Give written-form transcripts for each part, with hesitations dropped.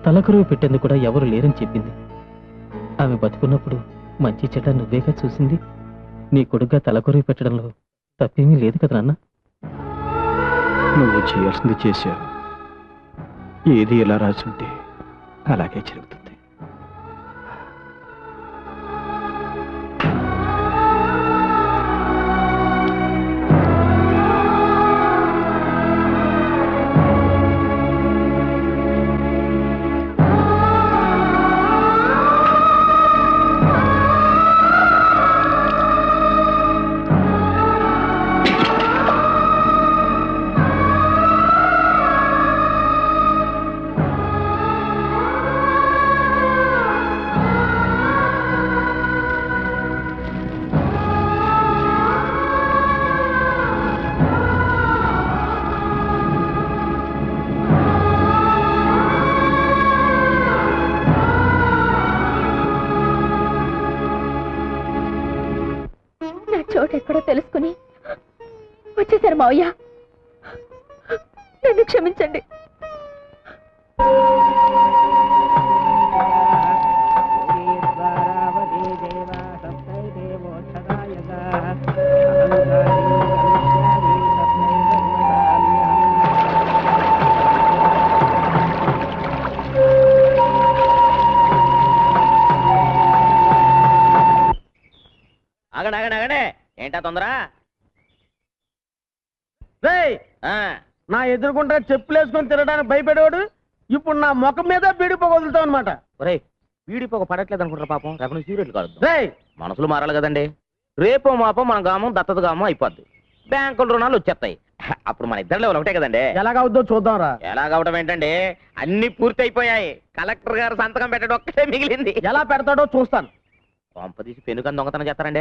తలకరువు పెట్టేందుకు కూడా ఎవరు లేరని చెప్పింది. ఆమె బతుకున్నప్పుడు మంచి చెడ్డ నువ్వేగా చూసింది. నీ కొడుగ్గా తలకరువు పెట్టడంలో తప్పేమీ లేదు కదా నాన్న. నువ్వు చేయాల్సింది చేశావు. ఏది ఎలా రాసుంటే అలాగే జరుగుతుంది. చోటెక్కడో తెలుసుకుని వచ్చేసారు మావయ్య. నన్ను క్షమించండి. ఆగండి ఏంటా తొందర? నా ఎదురుకుంటా చెప్పులేసుకొని తిరగడానికి భయపడేవాడు ఇప్పుడు నా ముఖం మీద బీడిపోక వదులుతావు అనమాట. ఒరే బీడిపోక పడట్లేదు అనుకుంటారు పాపం. రేపు సీరియల్ కాదు, మనసులు మారాలి కదండి. రేపో మాపో మన గామం దత్తత గామం అయిపోద్ది. బ్యాంకుల రుణాలు వచ్చేస్తాయి. అప్పుడు మన ఇద్దరు లెవెల్ ఒకటే కదండి. ఎలాగవుద్దో చూద్దాం రా. ఎలాగవడం ఏంటండి, అన్ని పూర్తి అయిపోయాయి. కలెక్టర్ గారు సంతకం పెట్టడం ఒక్కటే మిగిలింది. ఎలా పెడతాడో చూస్తాను. కొంపదీసి పెనుకని దొంగతనం చేస్తారండి.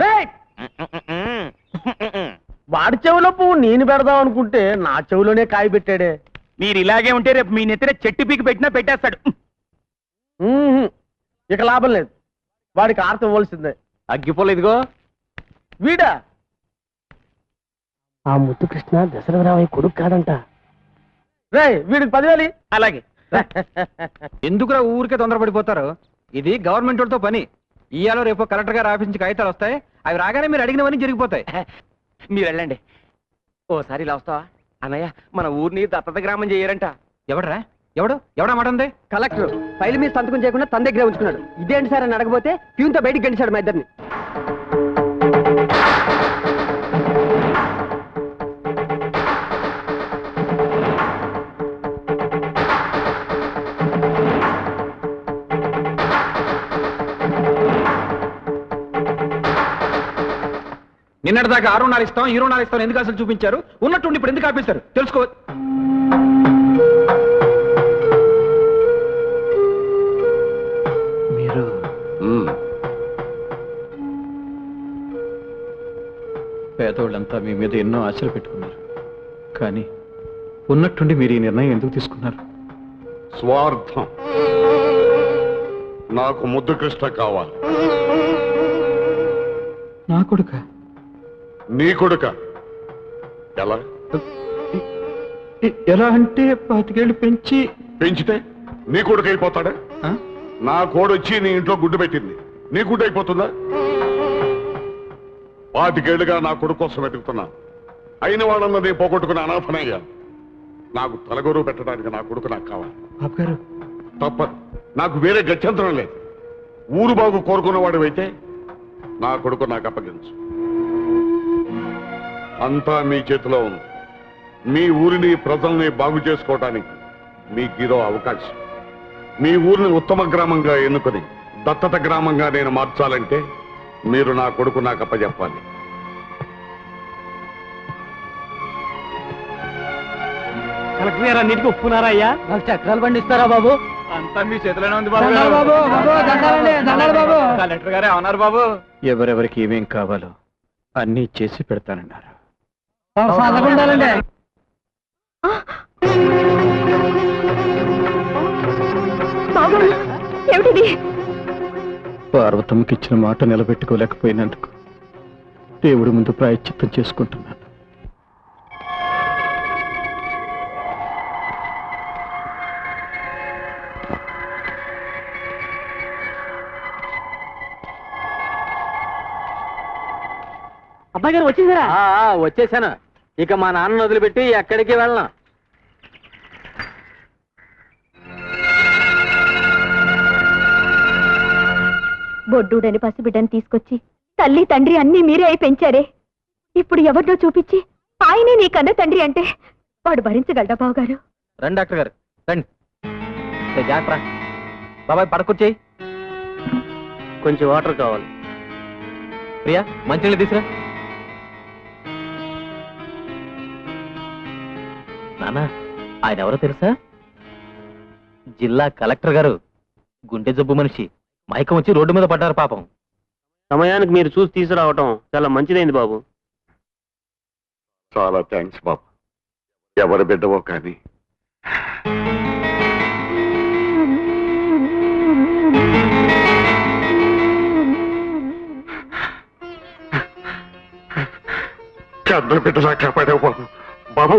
వాడి చెవిలో పువ్వు నేను పెడదాం అనుకుంటే నా చెవిలోనే కాయ పెట్టాడే. మీరు ఇలాగే ఉంటే రేపు మీ నెత్తిన చెట్టు పీకి పెట్టినా పెట్టేస్తాడు. ఇక లాభం లేదు. వాడికి ఆర్త ఇవ్వాల్సిందే. అగ్గిపోలేదుగో వీడా. ఆ ముద్దు కృష్ణ దశరథరామయ్య కొడుకు కాదంట. రే వీడికి 10,000. అలాగే. ఎందుకురా ఊరికే తొందరపడిపోతారు? ఇది గవర్నమెంట్ వాళ్ళతో పని. ఇయ్యాలో రేపు కలెక్టర్ గారు ఆఫీస్ నుంచి కాగితాలు వస్తాయి. అవి రాగానే మీరు అడిగినవన్నీ జరిగిపోతాయి. మీరు వెళ్ళండి. ఓసారి ఇలా వస్తావా అన్నయ్య? మన ఊరిని దత్తత గ్రామం చేయరంట. ఎవడా మాట ఉంది? కలెక్టర్ ఫైల్ మీద సంతకం చేయకుండా తన దగ్గరే ఉంచుకున్నాడు. ఇదేంటి సార్ అని అడగబోతే ప్యూన్తో బయటికి గడిచాడు మా ఇద్దరిని. నిన్నటిదాకా ఆ రుణాలు ఇస్తాం ఈ రుణాలు ఇస్తాం ఎందుకు అసలు చూపించారు? ఉన్నట్టుండి ఇప్పుడు ఎందుకు ఆపేశారు తెలుసుకో. మీరు పేదోళ్ళంతా మీ మీద ఎన్నో ఆశలు పెట్టుకున్నారు. కానీ ఉన్నట్టుండి మీరు ఈ నిర్ణయం ఎందుకు తీసుకున్నారు? స్వార్థం. నాకు ముద్దు కృష్ణ కావాలి. నా కొడుక? నీ కొడుక? ఎలా ఎలా అంటే 25 ఏళ్ళు పెంచితే నీ కొడుకు అయిపోతాడా? నా కోడొచ్చి నీ ఇంట్లో గుడ్డు పెట్టింది, నీ గుడ్డు అయిపోతుందా? 25 ఏళ్ళుగా నా కొడుకు కోసం వెతుకుతున్నా. అయిన వాళ్ళన్నది పోగొట్టుకుని అనాథనయ్యా. నాకు తలగొరువు పెట్టడానికి నా కొడుకు నాకు కావాలి. తప్పదు. నాకు వేరే గత్యంతరం లేదు. ఊరు బాగు కోరుకున్నవాడు అయితే నా కొడుకు నాకు అప్పగించు. అంతా మీ చేతిలో ఉంది. మీ ఊరిని ప్రజల్ని బాగు చేసుకోవటానికి మీకిదో అవకాశం. మీ ఊరిని ఉత్తమ గ్రామంగా ఎన్నుకొని దత్తత గ్రామంగా నేను మార్చాలంటే మీరు నా కొడుకు నాకు అప్పచెప్పాలి. నీటికి ఒప్పుకున్నారా అయ్యా? నాకు చక్రాలు పండిస్తారా బాబు? అంతా మీ చేతిలోనే ఉంది బాబు. కలెక్టర్ గారే అవునారు బాబు. ఎవరెవరికి ఏమేం కావాలో అన్నీ చేసి పెడతానన్నారు. పార్వతమ్మకి ఇచ్చిన మాట నిలబెట్టుకోలేకపోయినందుకు దేవుడి ముందు ప్రాయశ్చిత్తం చేసుకుంటున్నాను. అబ్బాయి గారు వచ్చేసారా? వచ్చేసాను. ఇక మా నాన్న వదిలిపెట్టి ఎక్కడికి వెళ్ళను. బొడ్డూడని పసిబిడ్డని తీసుకొచ్చి తల్లి తండ్రి అన్నీ మీరే అయి పెంచారే. ఇప్పుడు ఎవరినో చూపించి ఆయనే నీ కన్న తండ్రి అంటే వాడు భరించగలడా బావగారు? రండి డాక్టర్ గారు రండి. జాగ్రత్త బాబాయ్ పడకొచ్చేయి. కొంచెం వాటర్ కావాలి. ప్రియా మంచినీళ్ళు తీసురా. నానా ఆయన ఎవరో తెలుసా? జిల్లా కలెక్టర్ గారు. గుండె జబ్బు మనిషి. మైకం వచ్చి రోడ్డు మీద పడ్డారు పాపం. సమయానికి మీరు చూసి తీసుకురావటం చాలా మంచిదైంది బాబు. చాలా థ్యాంక్స్ బాబు. ఎవరి బిడ్డవో కానీ కన్న బిడ్డలా కాపాడావు బాబు. బాబు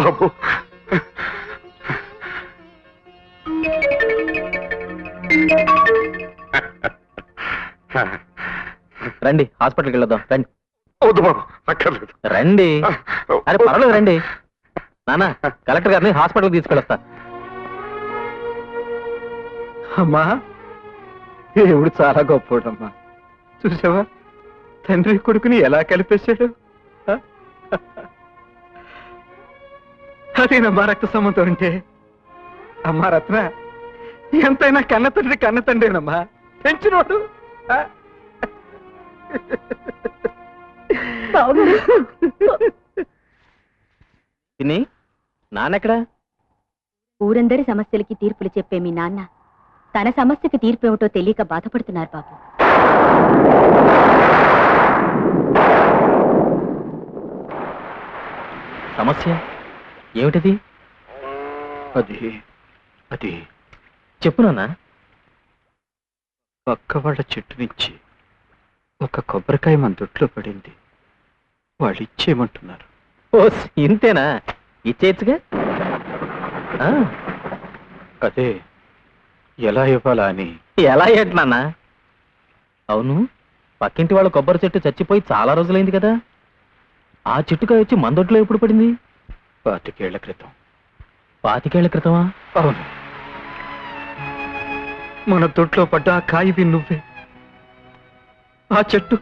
బాబు రండి హాస్పిటల్కి వెళ్ళొద్దాం రండి. వద్దు బాబు అక్కర్లేదు. రండి. అరే పర్వాలేదు రండి. నానా కలెక్టర్ గారిని హాస్పిటల్కి తీసుకెళ్ళొస్తా. అమ్మా దేవుడు చాలా గొప్పోడమ్మా. చూసావా తండ్రి కొడుకుని ఎలా కలిపేశాడు. అదేనమ్మా రక్త సంబంధం అంటే. అమ్మా రత్న ఎంతైనా కన్న తండ్రినమ్మా పెంచినోడు. తిని నాన్నెక్కడా? ఊరందరి సమస్యలకి తీర్పులు చెప్పే మీ నాన్న తన సమస్యకి తీర్పు ఏమిటో తెలియక బాధపడుతున్నారు బాబు. సమస్య ఏమిటది? అది చెప్పు నాన్న. పక్క వాళ్ళ చెట్టు నుంచి ఒక కొబ్బరికాయ మన దొడ్లో పడింది. వాళ్ళు ఇచ్చేయమంటున్నారు. ఓ ఇంతేనా? ఇచ్చేయచ్చుగా. అదే ఎలా ఇవ్వాలా అని. ఎలా ఏంటి నాన్న? అవును పక్కింటి వాళ్ళ కొబ్బరి చెట్టు చచ్చిపోయి చాలా రోజులైంది కదా. ఆ చెట్టుకాయ వచ్చి మన దొడ్లో ఎప్పుడు పడింది? 25 ఏళ్ల క్రితం. 25 ఏళ్ల క్రితమా? అవును. మన దొడ్లో పడ్డ ఆ కాయివి నువ్వే. ఆ చెట్టు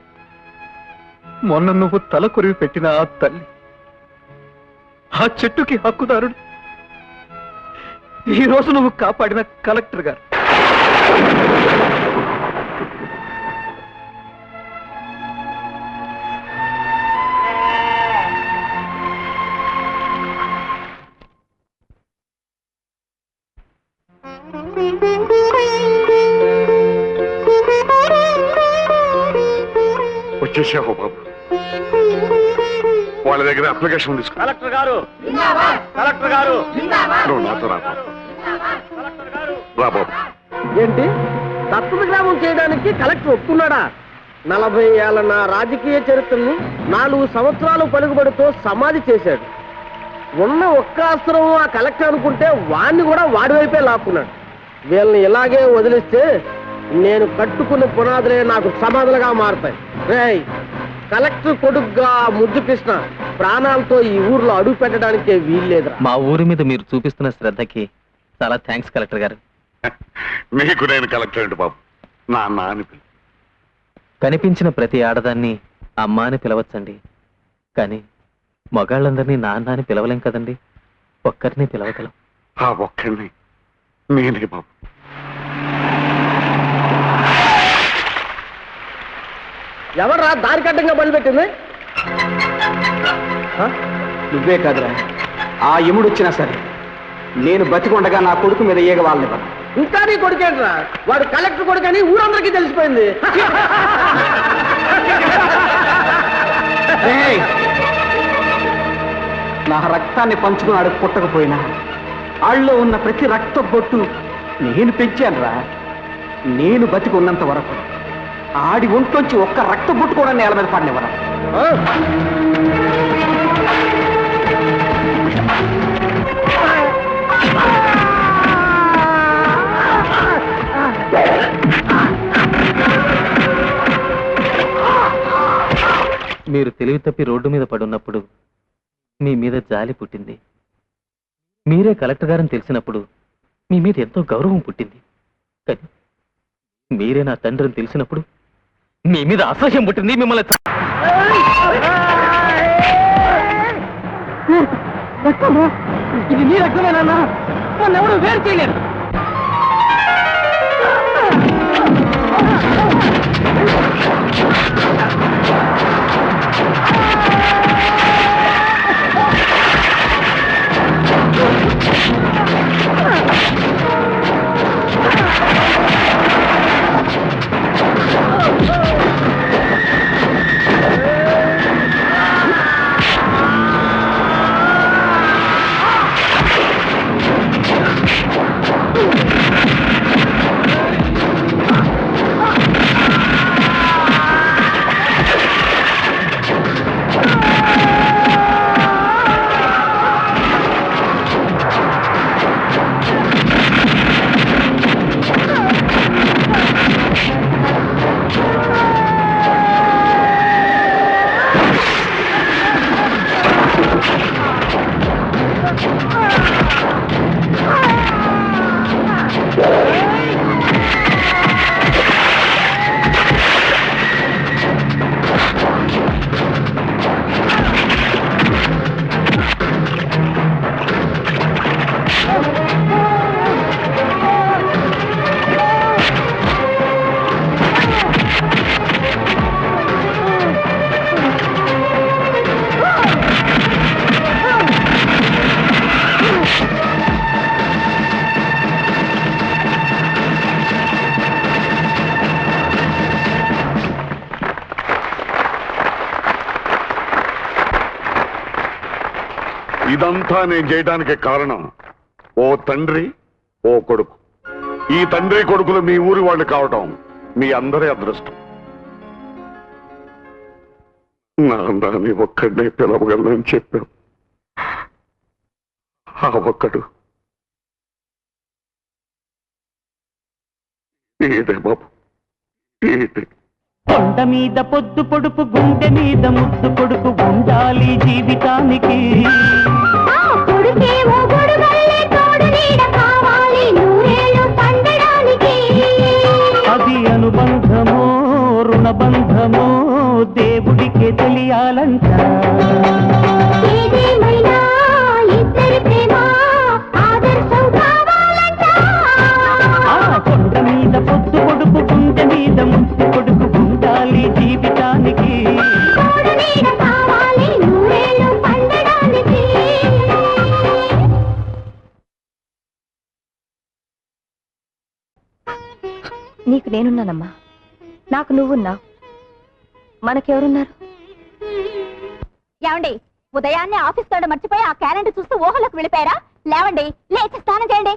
మొన్న నువ్వు తల కొరివి పెట్టిన ఆ తల్లి. ఆ చెట్టుకి హక్కుదారుడు ఈ రోజు నువ్వు కాపాడిన కలెక్టర్ గారు. వచ్చేసావు బాబు. వాళ్ళ దగ్గర అప్లికేషన్ తీసుకో. కలెక్టర్ గారు కలెక్టర్ గారు నువ్వు నాతో రా బాబు. రా బాబు. ఏంటి దత్తత గ్రామం చేయడానికి కలెక్టర్ ఒప్పుకున్నాడా? 40 ఏళ్ల నా రాజకీయ చరిత్రను 4 సంవత్సరాలు పలుకుబడితో సమాధి చేశాడు. ఉన్న ఒక్క అస్త్రం ఆ కలెక్టర్ అనుకుంటే వాడిని కూడా వాడి వైపే లాక్కున్నాడు. వీళ్ళని ఇలాగే వదిలిస్తే నేను కట్టుకున్న పునాదులే నాకు సమాధులుగా మారుతాయి. రేయ్ కలెక్టర్ కొడుగ్గా ముద్దు కృష్ణ ప్రాణాలతో ఈ ఊర్లో అడుగు పెట్టడానికే వీల్లేదురా. మా ఊరి మీద మీరు చూపిస్తున్న శ్రద్ధకి చాలా థ్యాంక్స్ కలెక్టర్ గారు. నీకు నేను కలెక్టర్ ఏంటి బాబు? నాన్న అని పిలు. కనిపించిన ప్రతి ఆడదాన్ని అమ్మ అని పిలవచ్చండి. కానీ మగాళ్ళందరినీ నాన్న అని పిలవలేం కదండి. ఒక్కరిని పిలవగలం. ఆ ఒక్కడిని నేనే బాబు. ఎవరా దారి కట్టంగా బలిపెట్టింది? నువ్వే కాదురా, ఆ యముడొచ్చినా సరే నేను బతికొండగా నా కొడుకు మీద ఈగ వాళ్ళనివ్వను. ఇంకా నీ కొడుకేంట్రా? వాడు కలెక్టర్ కొడుకు అని ఊరందరికీ తెలిసిపోయింది. నా రక్తాన్ని పంచుకున్నాడు పుట్టకపోయినా ఆళ్ళలో ఉన్న ప్రతి రక్త బొట్టు నేను పెంచానురా. నేను బతికి ఉన్నంత వరకు ఆడి ఒంట్లోంచి ఒక్క రక్త బొట్టు కూడా నేల మీద పడినవరా. మీరు తెలివి తప్పి రోడ్డు మీద పడున్నప్పుడు మీ మీద జాలి పుట్టింది. మీరే కలెక్టర్ గారని తెలిసినప్పుడు మీ మీద ఎంతో గౌరవం పుట్టింది. కానీ మీరే నా తండ్రిని తెలిసినప్పుడు మీ మీద అసహ్యం పుట్టింది. మిమ్మల్ని ఇది నీ రక్తమేనా? ఎవరు వేరు చేయలేరు. ఇదంతా నేను చేయడానికి కారణం ఓ తండ్రి ఓ కొడుకు. ఈ తండ్రి కొడుకులు మీ ఊరి వాళ్ళు కావటం మీ అందరి అదృష్టం. నాన్నని ఒక్కడినే పిలవగలనని చెప్పావు. ఆ ఒక్కడు ఏదే బాబు ఏదే. కొండ మీద పొద్దు పొడుపు, గుండె మీద ముద్దు కొడుకు ఉండాలి జీవితానికి. అది అనుబంధమో రుణబంధమో దేవుడికే తెలియాలంట. కొండ మీద పొద్దు పొడుపు, గుండె మీద ముద్దు కొడుకు ఉండాలి జీవితానికి. నీకు నేనున్నానమ్మా, నాకు నువ్వున్నావు, మనకెవరున్నారు? ఏమండి, ఉదయాన్నే ఆఫీస్ తోడ మర్చిపోయి ఆ క్యాలెండర్ చూస్తూ ఊహలోకి వెళ్ళిపోయారా? లేవండి, లేచి స్నానం చేయండి.